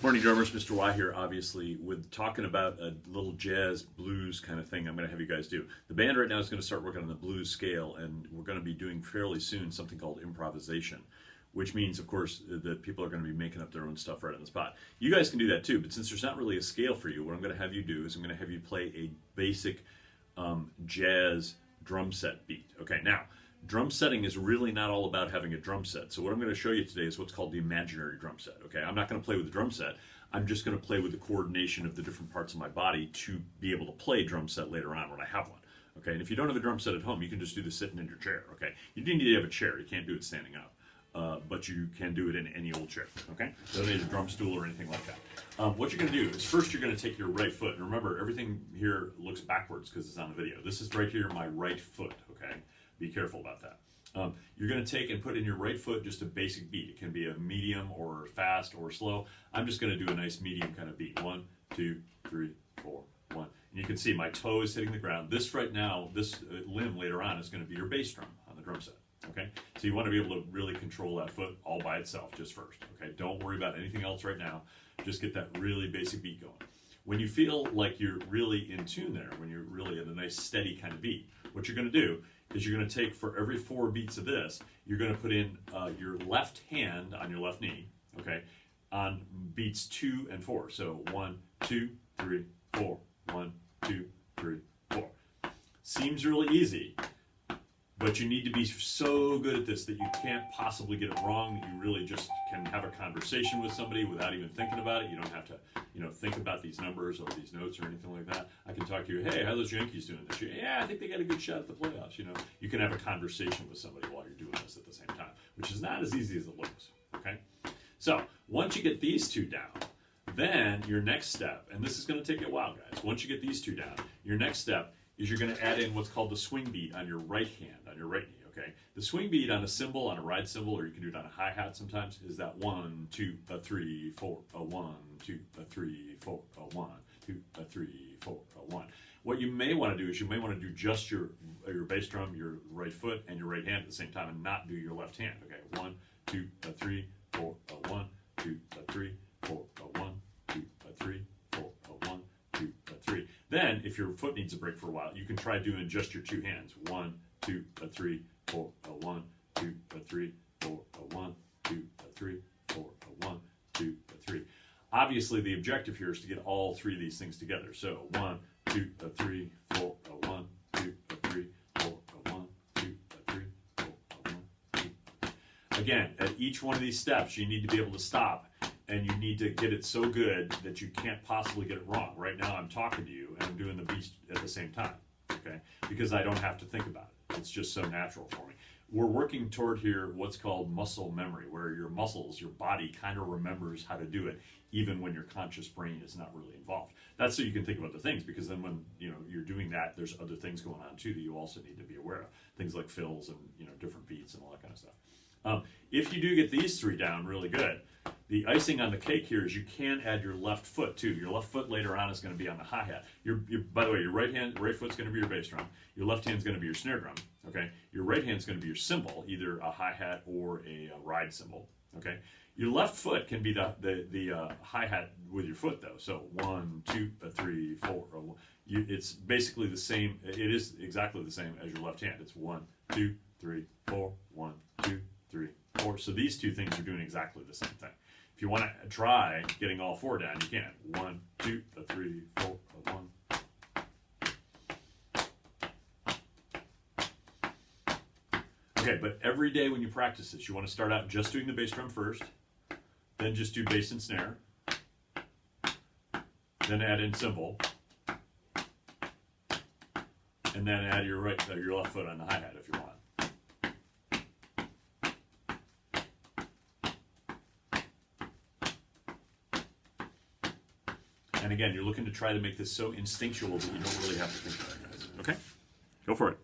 Morning, drummers. Mr. Y here, obviously, with talking about a little jazz blues kind of thing I'm going to have you guys do. The band right now is going to start working on the blues scale, and we're going to be doing fairly soon something called improvisation, which means, of course, that people are going to be making up their own stuff right on the spot. You guys can do that too, but since there's not really a scale for you, what I'm going to have you do is I'm going to have you play a basic jazz drum set beat. Okay, now, drum setting is really not all about having a drum set. So what I'm going to show you today is what's called the imaginary drum set. Okay, I'm not going to play with the drum set. I'm just going to play with the coordination of the different parts of my body to be able to play drum set later on when I have one. Okay, and if you don't have a drum set at home, you can just do this sitting in your chair. Okay, you do need to have a chair. You can't do it standing up. But you can do it in any old chair, okay? You don't need a drum stool or anything like that. What you're going to do is first you're going to take your right foot, and remember everything here looks backwards because it's on the video. This is right here my right foot, okay? Be careful about that. You're going to take and put in your right foot just a basic beat. It can be a medium or fast or slow. I'm just going to do a nice medium kind of beat. 1, 2, 3, 4, 1. And you can see my toe is hitting the ground. This right now, this limb later on is going to be your bass drum on the drum set. Okay, so you want to be able to really control that foot all by itself just first. Okay, don't worry about anything else right now. Just get that really basic beat going. When you feel like you're really in tune there, when you're really at a nice steady kind of beat, what you're going to do is you're going to take, for every 4 beats of this, you're going to put in your left hand on your left knee, okay, on beats 2 and 4. So 1, 2, 3, 4, 1, 2, 3, 4. Seems really easy. But you need to be so good at this that you can't possibly get it wrong, that you really just can have a conversation with somebody without even thinking about it. You don't have to, think about these numbers or these notes or anything like that. I can talk to you, hey, how are those Yankees doing this year? Yeah, I think they got a good shot at the playoffs. You can have a conversation with somebody while you're doing this at the same time, which is not as easy as it looks, okay? So once you get these 2 down, then your next step, and this is going to take you a while, guys. Once you get these 2 down, your next step is you're going to add in what's called the swing beat on your right hand, on your right knee, okay? The swing beat on a cymbal, on a ride cymbal, or you can do it on a hi-hat sometimes, is that 1, 2, 3, 4, 1, 2, 3, 4, 1, 2, 3, 4, 1. What you may want to do is you may want to do just your bass drum, your right foot, and your right hand at the same time and not do your left hand, okay? 1, 2, 3, 4, 1, 2, 3, 4, 1, 2, 3, 4, 1, 2, 3. Then, if your foot needs a break for a while, you can try doing just your 2 hands. 1, 2, 3, 4, 1, 2, 3, 4, 1, 2, 3, 4, 1, 2, 3. Obviously, the objective here is to get all 3 of these things together. So 1, 2, 3, 4, 1, 2, 3, 4, 1, 2, 3, 4, 1, 2. Again, at each one of these steps, you need to be able to stop. And you need to get it so good that you can't possibly get it wrong. Right now I'm talking to you and I'm doing the beat at the same time, okay? Because I don't have to think about it. It's just so natural for me. We're working toward here what's called muscle memory, where your muscles, your body kind of remembers how to do it even when your conscious brain is not really involved. That's so you can think about the things, because then when you're doing that, there's other things going on too that you also need to be aware of. Things like fills and different beats and all that kind of stuff. If you do get these 3 down really good, the icing on the cake here is you can add your left foot too. Your left foot later on is going to be on the hi-hat. By the way, your right foot's going to be your bass drum. Your left hand's going to be your snare drum. Okay. Your right hand's going to be your cymbal, either a hi-hat or a ride cymbal. Okay. Your left foot can be the hi-hat with your foot though. So 1, 2, 3, 4. It's basically the same. It is exactly the same as your left hand. It's 1, 2, 3, 4. 1, 2, 3, 4. So these 2 things are doing exactly the same thing. If you want to try getting all 4 down, you can. 1, 2, 3, 4, 1. Okay, but every day when you practice this, you want to start out just doing the bass drum first, then just do bass and snare, then add in cymbal, and then add your left foot on the hi-hat if you want. And again, you're looking to try to make this so instinctual that you don't really have to think about it, guys. Okay? Go for it.